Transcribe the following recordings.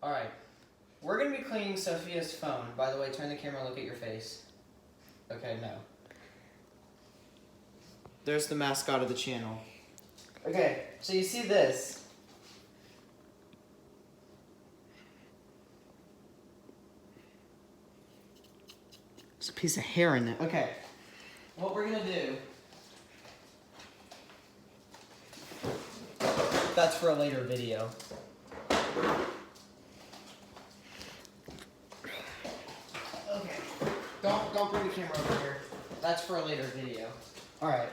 Alright, we're going to be cleaning Sophia's phone. By the way, turn the camera and look at your face. Okay, no. There's the mascot of the channel. Okay, so you see this. There's a piece of hair in there. Okay, what we're going to do... That's for a later video. Okay. Don't bring the camera over here. That's for a later video. Alright.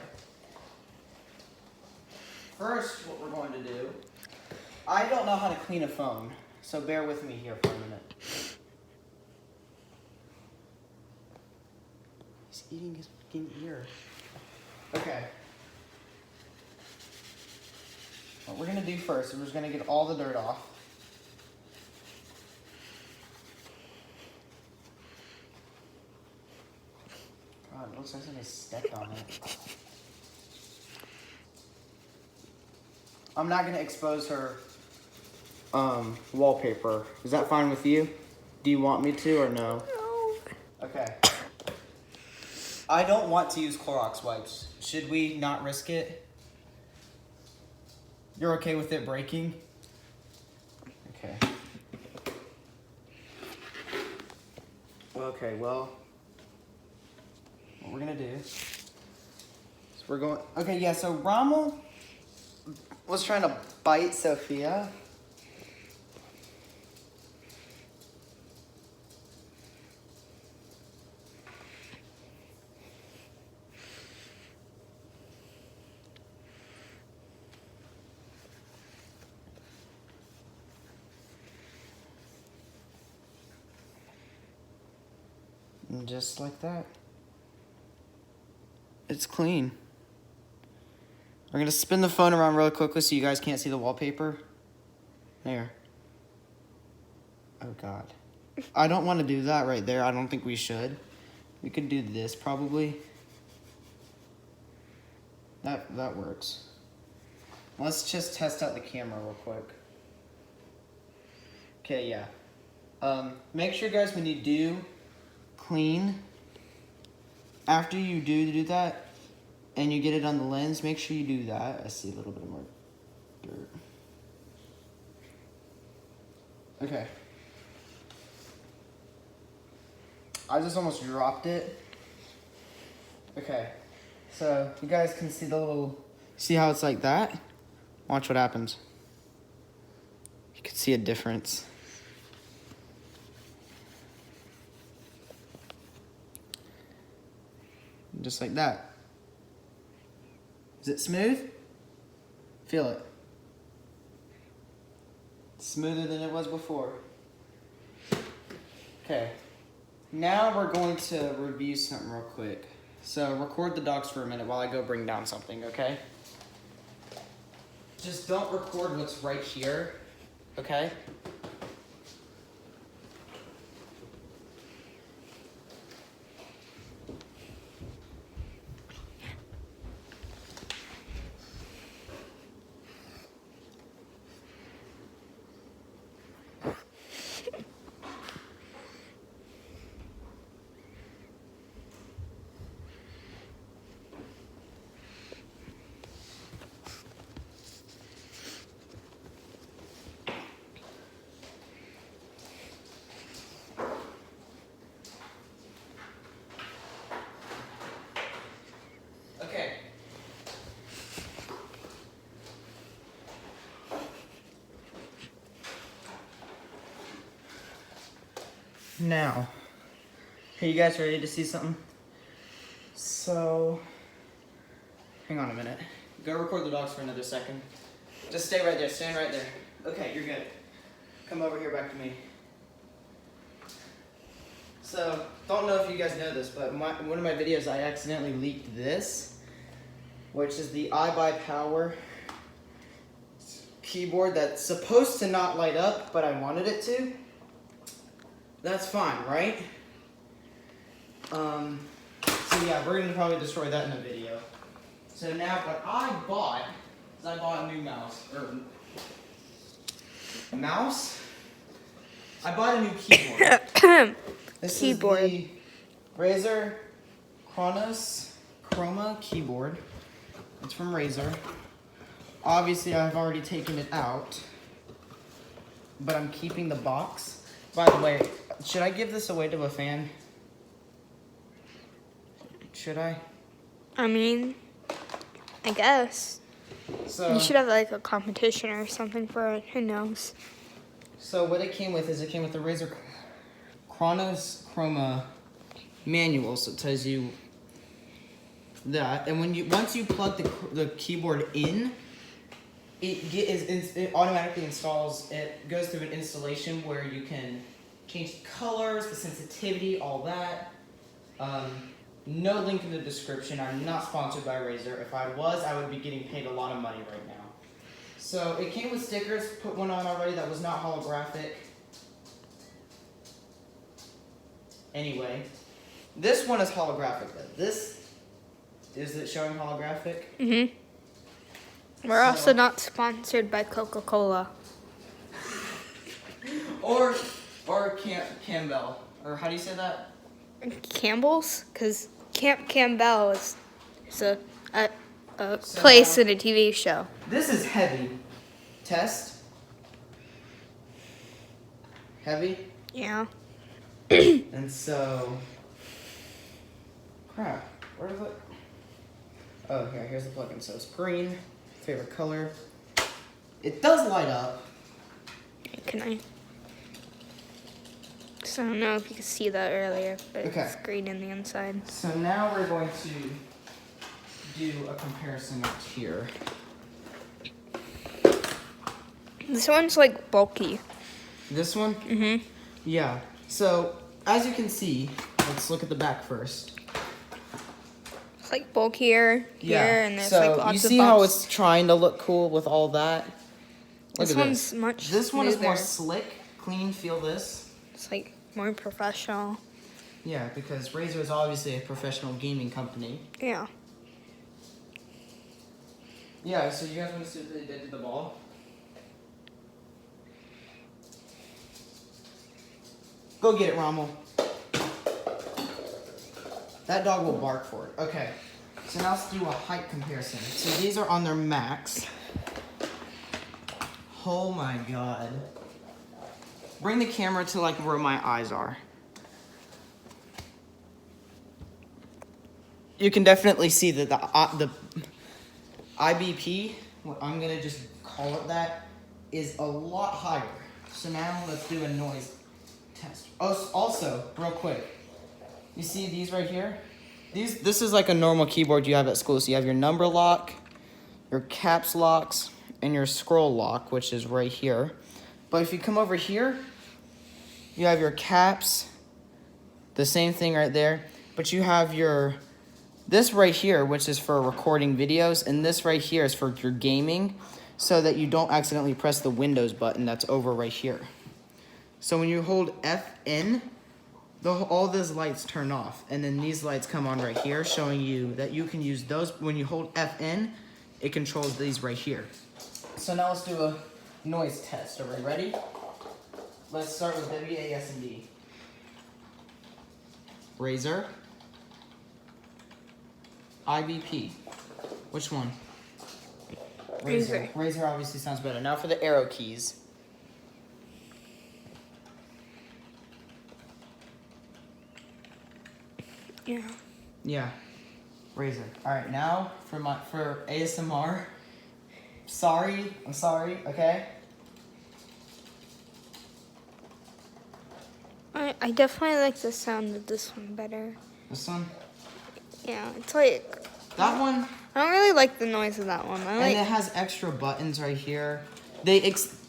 First, what we're going to do... I don't know how to clean a phone, so bear with me here for a minute. He's eating his fucking ear. Okay. What we're going to do first is we're just going to get all the dirt off. God, it looks like somebody stepped on it. I'm not going to expose her wallpaper. Is that fine with you? Do you want me to or no? No. Okay. I don't want to use Clorox wipes. Should we not risk it? You're okay with it breaking? Okay. Okay, well, what we're gonna do is we're going, okay, yeah, so Rommel was trying to bite Sophia. And just like that. It's clean. We're gonna spin the phone around really quickly so you guys can't see the wallpaper. There. Oh God. I don't want to do that right there. I don't think we should. We could do this probably. That works. Let's just test out the camera real quick. Okay, yeah. Make sure guys when you do clean, after you do that, and you get it on the lens, make sure you do that. I see a little bit more dirt. Okay. I just almost dropped it. Okay. So, you guys can see the little... See how it's like that? Watch what happens. You can see a difference. Just like that. Is it smooth? Feel it. Smoother than it was before. Okay. Now we're going to review something real quick. So record the dogs for a minute while I go bring down something, okay? Just don't record what's right here, okay? Okay. Now, are you guys ready to see something? So, hang on a minute. Go record the dogs for another second. Just stay right there, stand right there. Okay, you're good. Come over here back to me. So, don't know if you guys know this, but one of my videos I accidentally leaked this, which is the iBuyPower keyboard that's supposed to not light up, but I wanted it to. That's fine, right? So yeah, we're gonna probably destroy that in the video. So now what I bought is I bought a new mouse. I bought a new keyboard. This Keyboard. is the Razer Chronos Chroma keyboard. It's from Razer. Obviously, I've already taken it out, but I'm keeping the box. By the way, should I give this away to a fan? Should I? I mean, I guess. So, You should have like a competition or something for it. Who knows? So what it came with is it came with the Razer Chronos Chroma manual, so it tells you that. And when once you plug the keyboard in, it automatically installs. It goes through an installation where you can change the colors, the sensitivity, all that. No link in the description. I'm not sponsored by Razer. If I was, I would be getting paid a lot of money right now. So it came with stickers. Put one on already that was not holographic. Anyway, this one is holographic though. This is it showing holographic? We're also not sponsored by Coca-Cola. Or Campbell. Or how do you say that? Campbell's? Because Camp Campbell is a place in a TV show. This is heavy. Test. Heavy. Yeah. And so, crap. Where is it? Oh, here's the plugin. So it's green. Favorite color. It does light up. Can I? So I don't know if you could see that earlier, but Okay. it's green in the inside. So now we're going to do a comparison up here. This one's like bulky. This one? Mm-hmm. Yeah. So as you can see, let's look at the back first. It's like bulkier here, and there's so like lots you of see how bumps. it's trying to look cool with all that? Look This at one's this. much This one is more smoother. slick, clean. Feel this. It's like more professional. Yeah, because Razer is obviously a professional gaming company. Yeah. Yeah. So you guys want to see what they did to the ball? Go get it, Rommel. That dog will bark for it. Okay. So now let's do a height comparison. So these are on their max. Oh my god. Bring the camera to like where my eyes are. You can definitely see that the IBP, what I'm gonna just call it that, is a lot higher. So now let's do a noise test. Oh, also, real quick, you see these right here? This is like a normal keyboard you have at school. So you have your number lock, your caps locks, and your scroll lock, which is right here. But if you come over here, you have your caps, the same thing right there. But you have this right here, which is for recording videos, and this right here is for your gaming, so that you don't accidentally press the Windows button that's over right here. So when you hold FN, all those lights turn off, and then these lights come on right here, showing you that you can use those. When you hold FN, it controls these right here. So now let's do a noise test. Are we ready? Let's start with WASD. Razer. IBP. Which one? Razer. Razer obviously sounds better. Now for the arrow keys. Yeah. Yeah. Razer. All right, now for ASMR. I'm sorry, okay? I definitely like the sound of this one better. This one? Yeah, it's like That one? I don't really like the noise of that one. I And like it has extra buttons right here.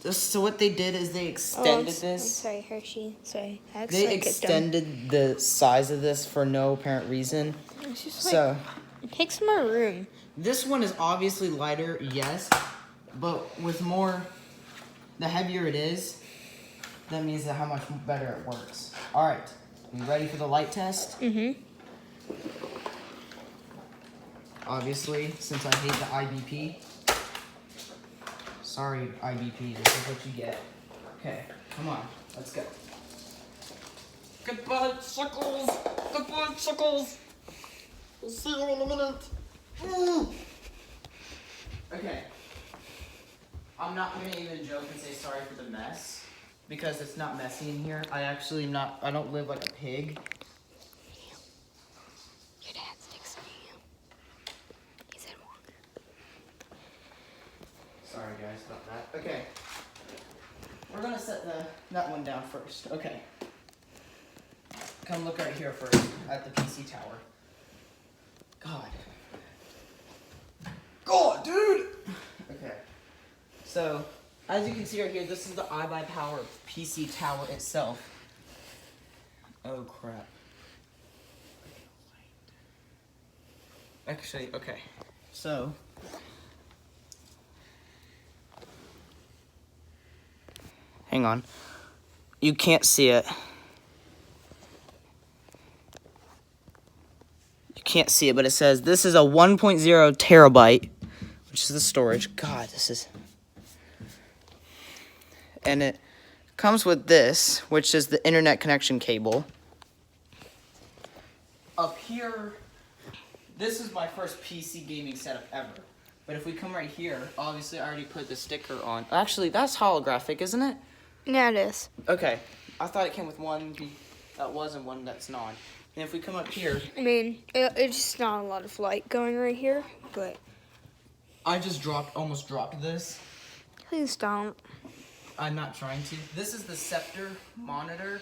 So what they did is they I'm extended this. sorry, Hershey. Sorry. I They accidentally kicked him. extended the size of this for no apparent reason. It's just So it takes more room. this one is obviously lighter, yes, but with more, the heavier it is, that means that how much better it works. All right, you ready for the light test? Mm-hmm. Obviously, since I hate the IBP. Sorry, IBP, this is what you get. Okay, come on, let's go. Goodbye, suckles! Goodbye, suckles! We'll see you in a minute. Okay. I'm not gonna even joke and say sorry for the mess, because it's not messy in here. I actually am not, I don't live like a pig. Your dad sticks to you. He said walk. Sorry guys about that. Okay. We're gonna set that one down first. Okay. Come look right here first at the PC tower. God. God, dude! Okay. So, as you can see right here, this is the iBuyPower PC tower itself. Oh crap. Actually, okay. So, hang on. You can't see it. You can't see it, but it says this is a 1.0 terabyte, which is the storage. God, this is... And it comes with this, which is the internet connection cable. Up here, this is my first PC gaming setup ever. But if we come right here, obviously I already put the sticker on. Actually, that's holographic, isn't it? Yeah, it is. Okay. I thought it came with one that was and one that's not. And if we come up here, I mean, it's just not a lot of light going right here, but I just almost dropped this. please don't. I'm not trying to. This is the Scepter monitor,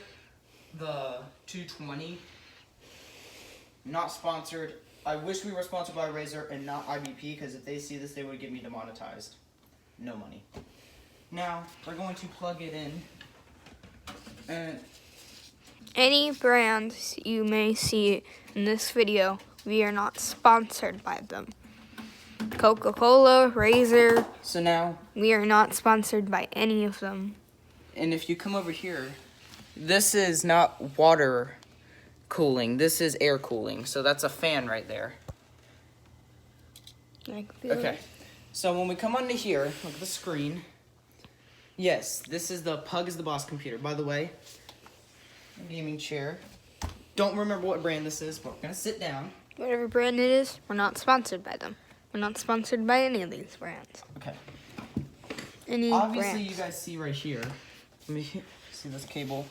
the 220. Not sponsored. I wish we were sponsored by Razer and not IBP, because if they see this, they would get me demonetized. No money. Now, we're going to plug it in. And Any brands you may see in this video, we are not sponsored by them. Coca-Cola, Razer, so now, we are not sponsored by any of them. and if you come over here, this is not water cooling. This is air cooling. So that's a fan right there. Okay. So when we come onto here, look at the screen. Yes, this is the Pug is the Boss computer. By the way, gaming chair. Don't remember what brand this is, but we're gonna sit down. Whatever brand it is, we're not sponsored by them. We're not sponsored by any of these brands. Okay. Any Obviously, brands. you guys see right here. Let me see this cable.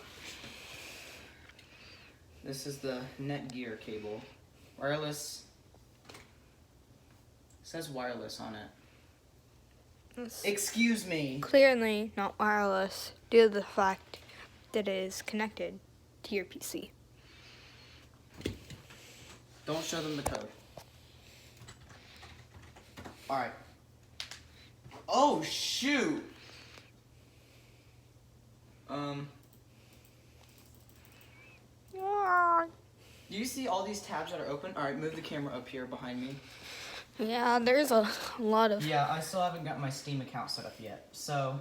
This is the Netgear cable. Wireless. It says wireless on it. It's Excuse me. clearly not wireless due to the fact that it is connected to your PC. Don't show them the code. Alright. Oh, shoot! Do you see all these tabs that are open? Alright, move the camera up here behind me. Yeah, there's a lot of... Yeah, I still haven't got my Steam account set up yet. So,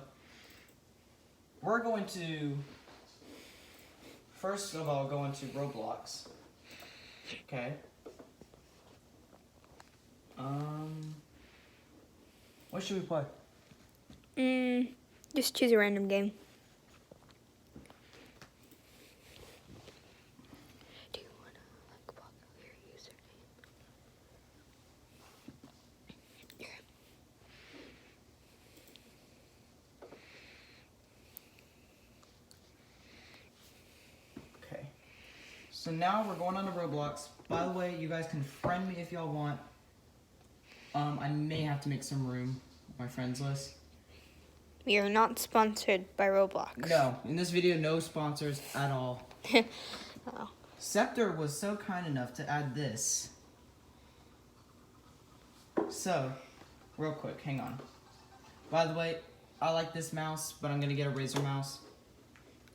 we're going to, first of all, go into Roblox. Okay. What should we play? Just choose a random game. Do you want to walk over your username? Yeah. Okay. So now we're going on to Roblox. By the way, you guys can friend me if y'all want. I may have to make some room on my friends list. We are not sponsored by Roblox. No, in this video, no sponsors at all. Oh. Scepter was so kind enough to add this. So, real quick, hang on. By the way, I like this mouse, but I'm gonna get a Razer mouse.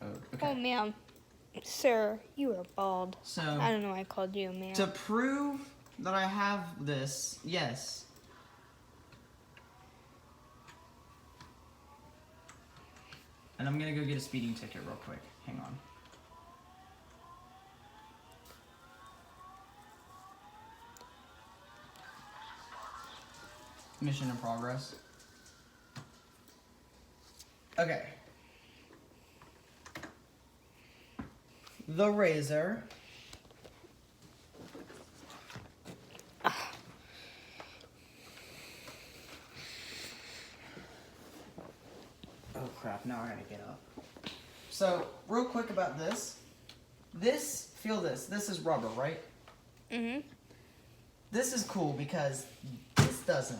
Oh, okay. Oh, ma'am. Sir, you are bald. So, I don't know why I called you a ma'am. to prove that I have this, yes. And I'm gonna go get a speeding ticket real quick. Hang on. Mission in progress. Okay. the Razor. Oh crap, now I gotta get up. So, real quick about this. Feel this. This is rubber, right? Mm-hmm. This is cool because this doesn't.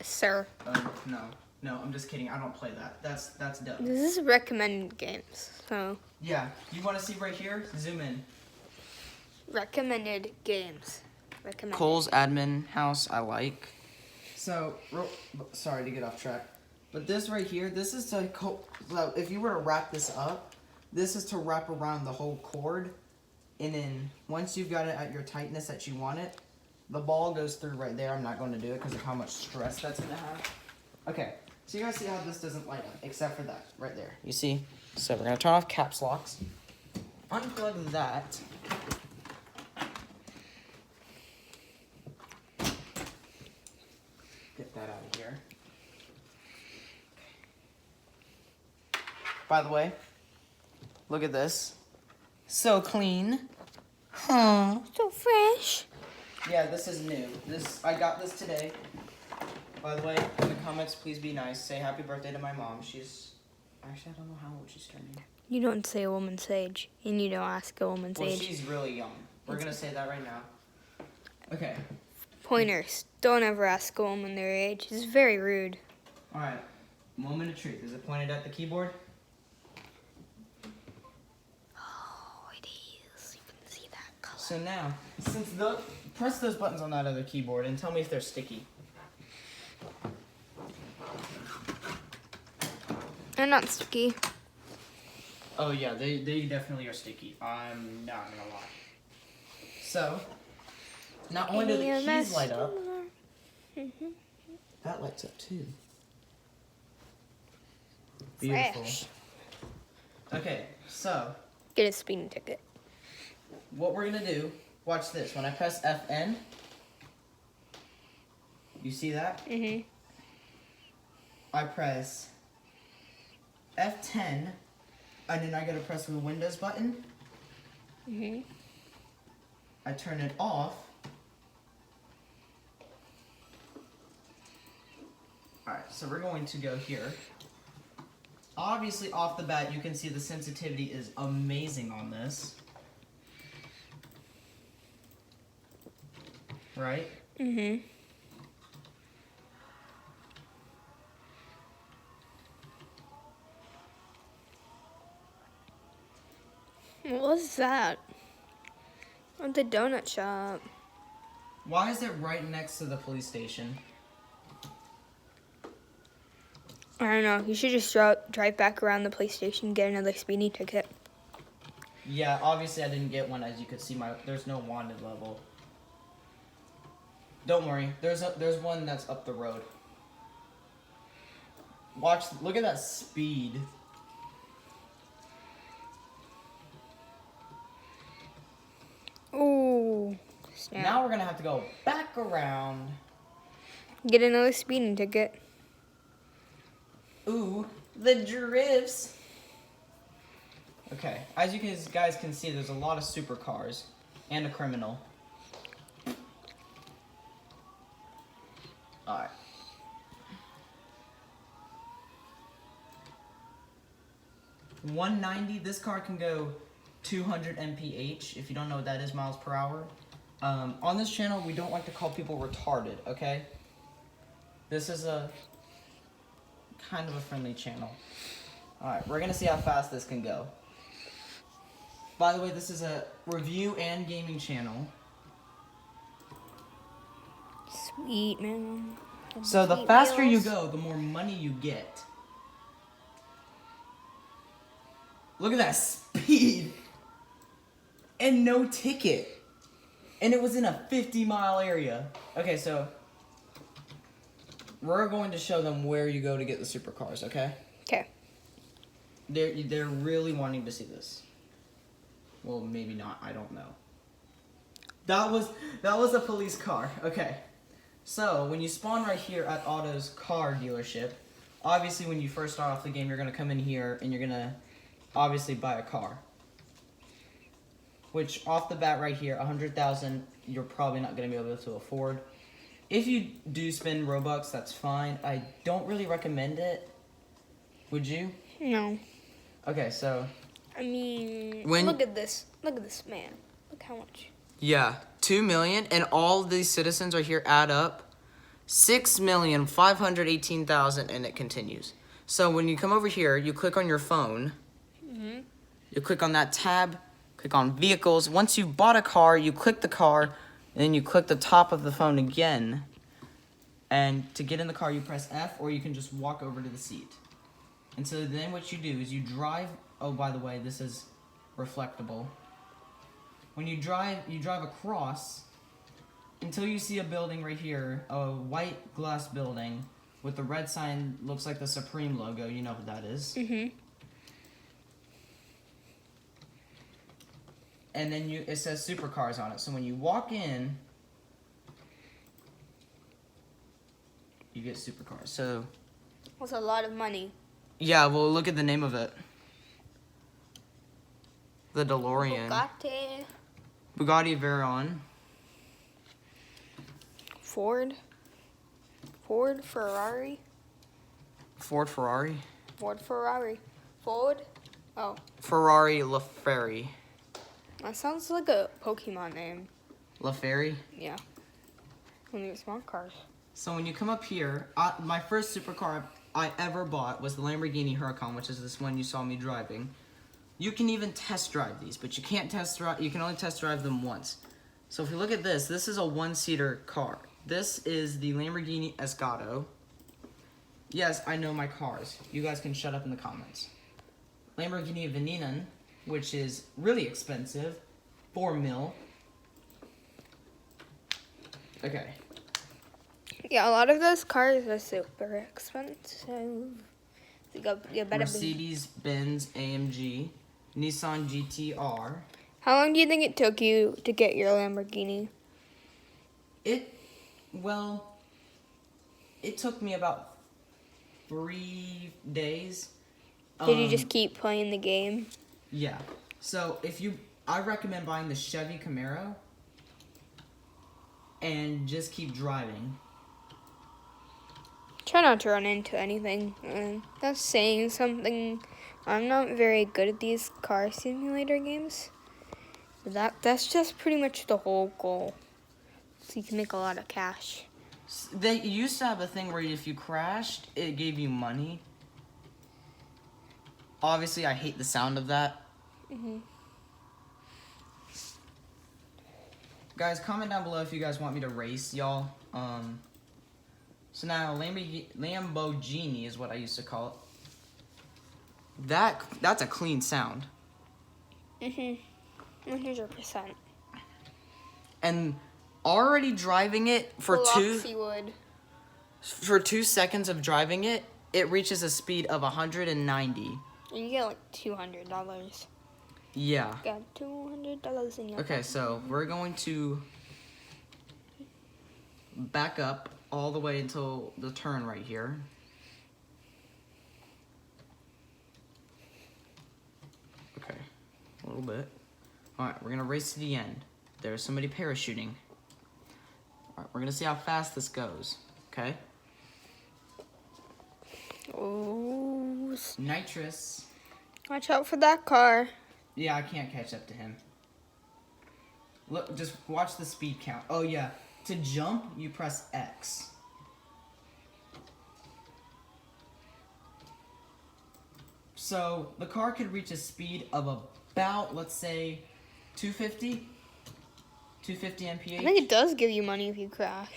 Sir. Oh, no. No, I'm just kidding. I don't play that. That's dumb. This is recommended games. So, Yeah. You want to see right here? Zoom in. recommended games. Recommended. Cole's admin house, I like. So, sorry to get off track. But this right here, this is to, so if you were to wrap this up, this is to wrap around the whole cord. And then once you've got it at your tightness that you want it, the ball goes through right there. I'm not going to do it because of how much stress that's going to have. Okay, so you guys see how this doesn't light up, except for that right there. You see? So we're going to turn off caps locks. Unplug that. Get that out of here. By the way, look at this. So clean. Huh. So fresh. Yeah, this is new. I got this today. By the way, in the comments, please be nice. Say happy birthday to my mom. Actually, I don't know how old she's turning. You don't say a woman's age, and you don't ask a woman's Well, age. she's really young. We're going to say that right now. Okay. Pointers. Don't ever ask a woman their age. It's very rude. All right. Moment of truth. Is it pointed at the keyboard? Oh, it is. You can see that color. So now, press those buttons on that other keyboard and tell me if they're sticky. They're not sticky. Oh yeah, they definitely are sticky. I'm not gonna lie. So, not only do the keys light up, that lights up too. Beautiful. Fresh. Okay, so Get a speeding ticket. what we're gonna do, watch this. When I press FN, you see that? Mm-hmm. I press F10, and then I gotta press the Windows button. Mm-hmm. I turn it off. Alright, so we're going to go here. Obviously, off the bat, you can see the sensitivity is amazing on this. Right? Mm-hmm. What was that? At the donut shop. Why is it right next to the police station? I don't know. You should just drive back around the police station and get another speeding ticket. Yeah, obviously I didn't get one. As you could see, there's no wanted level. Don't worry, there's one that's up the road. Look at that speed. Ooh. Snap. Now we're gonna have to go back around. Get another speeding ticket. Ooh, the drifts. Okay, as you guys can see, there's a lot of supercars and a criminal. Alright. $190, this car can go 200 mph. If you don't know what that is, miles per hour. On this channel, we don't like to call people retarded, okay? This is a kind of a friendly channel. Alright, we're gonna see how fast this can go. By the way, this is a review and gaming channel. Sweet, man. So the Sweet faster you wheels. go, the more money you get. Look at that speed. And no ticket. And it was in a 50-mile area. Okay, so we're going to show them where you go to get the supercars, okay? Okay. They're really wanting to see this. Well, maybe not. I don't know. That was a police car. Okay. So, when you spawn right here at Otto's car dealership, obviously when you first start off the game, you're going to come in here and you're going to obviously buy a car. which off the bat right here, 100,000, you're probably not going to be able to afford. If you do spend Robux, that's fine. I don't really recommend it. Would you? No. Okay, so I mean, When- look at this. Look at this man. Look how much. yeah, 2 million, and all these citizens right here add up 6,518,000, and it continues. So when you come over here, you click on your phone. Mm-hmm. You click on that tab, click on vehicles. Once you've bought a car, you click the car, and then you click the top of the phone again. And to get in the car, you press F, or you can just walk over to the seat. And so then what you do is you drive. Oh, by the way, this is reflectable. When you drive across until you see a building right here, a white glass building with the red sign, looks like the Supreme logo. You know what that is. Mm-hmm. And then it says supercars on it. So when you walk in, you get supercars. So That's a lot of money. yeah, well, look at the name of it. The DeLorean. Bugatti Veyron. Ford, Ferrari, Ford Ferrari. Ford. Oh, Ferrari LaFerrari. that sounds like a Pokemon name. LaFerrari. Yeah. One of your smart cars. So when you come up here, my first supercar I ever bought was the Lamborghini Huracan, which is this one you saw me driving. You can even test drive these, but you can't test drive. You can only test drive them once. So if you look at this, this is a one-seater car. This is the Lamborghini Esgato. Yes, I know my cars. You guys can shut up in the comments. Lamborghini Veneno, which is really expensive, 4 mil. Okay. Yeah, a lot of those cars are super expensive. You better be. Mercedes-Benz AMG, Nissan GTR. How long do you think it took you to get your Lamborghini? It took me about 3 days. Did you just keep playing the game? Yeah. So I recommend buying the Chevy Camaro and just keep driving. Try not to run into anything. That's saying something. I'm not very good at these car simulator games. That's just pretty much the whole goal. So you can make a lot of cash. They used to have a thing where if you crashed, it gave you money. Obviously, I hate the sound of that. Mhm. Guys, comment down below if you guys want me to race y'all. So now Lamborghini is what I used to call it. That's a clean sound. 100%. And already driving it for Wood. 2 seconds of driving it, it reaches a speed of 190. And you get like $200. Yeah. Got $200 in your Okay, so we're going to back up all the way until the turn right here. Okay, a little bit. Alright, we're gonna race to the end. There's somebody parachuting. Alright, we're gonna see how fast this goes. Okay? Oh, Nitrous. watch out for that car. Yeah, I can't catch up to him. Look, just watch the speed count. Oh yeah, to jump, you press X. So the car could reach a speed of about, let's say, 250 mph. I think it does give you money if you crash.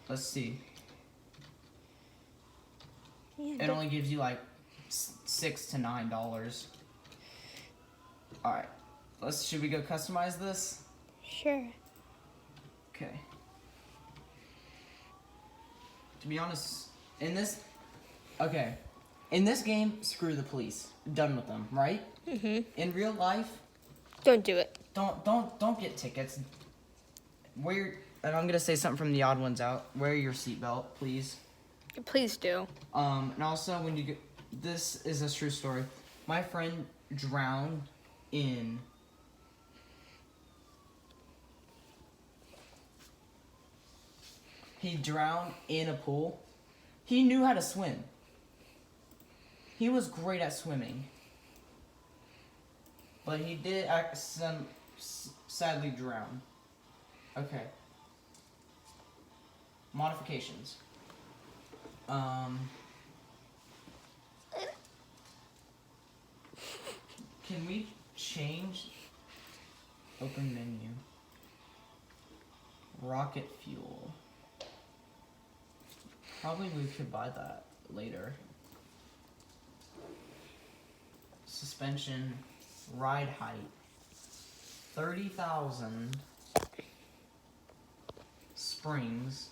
Let's see. Yeah, It only gives you like $6 to $9. All right, should we go customize this? sure. Okay. To be honest, in this game, screw the police. Done with them, right? In real life, Don't do it. don't get tickets. And I'm gonna say something from the odd ones out. Wear your seatbelt, please. Please do. And also when you get, this is a true story. My friend drowned in He drowned in a pool. He knew how to swim. He was great at swimming. But he did sadly drown. Okay. Modifications. Can we change? Open menu. Rocket fuel. Probably we could buy that later. Suspension. Ride height. 30,000. Springs.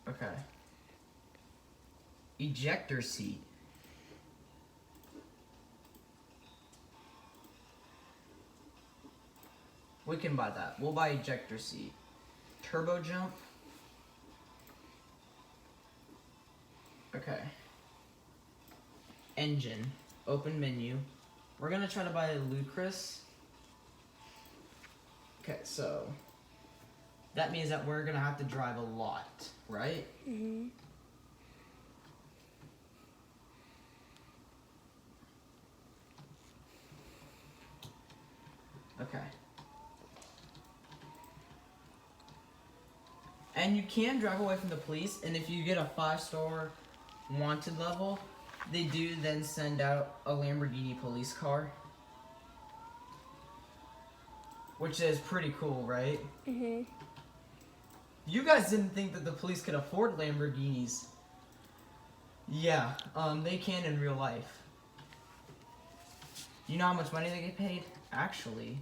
Okay. Ejector seat. We can buy that. We'll buy ejector seat. Turbo jump. Okay. Engine. Open menu. We're gonna try to buy Lucas. Okay, so that means that we're gonna have to drive a lot, right? Mm-hmm. Okay. And you can drive away from the police, and if you get a 5-star wanted level, they do then send out a Lamborghini police car. Which is pretty cool, right? Mm-hmm. You guys didn't think that the police could afford Lamborghinis. Yeah, they can in real life. You know how much money they get paid? Actually.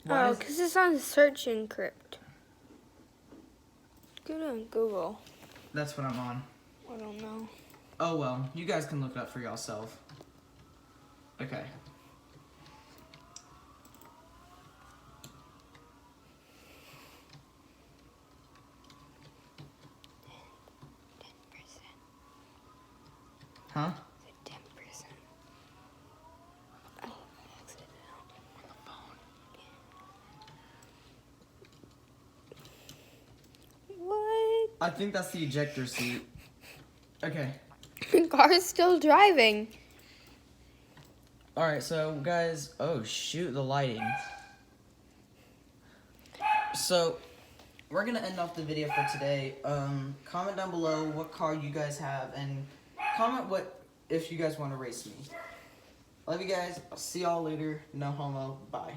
Oh, because it's on search encrypt. Go to Google. That's what I'm on. I don't know. Oh well, you guys can look it up for yourself. Okay. Huh? 10%. Oh, I exited out on the phone. What? I think that's the ejector seat. Okay. The car's still driving. Alright, so guys, oh shoot, the lighting. So, we're gonna end off the video for today. Comment down below what car you guys have, and comment what if you guys want to race me. Love you guys. I'll see y'all later. No homo. Bye.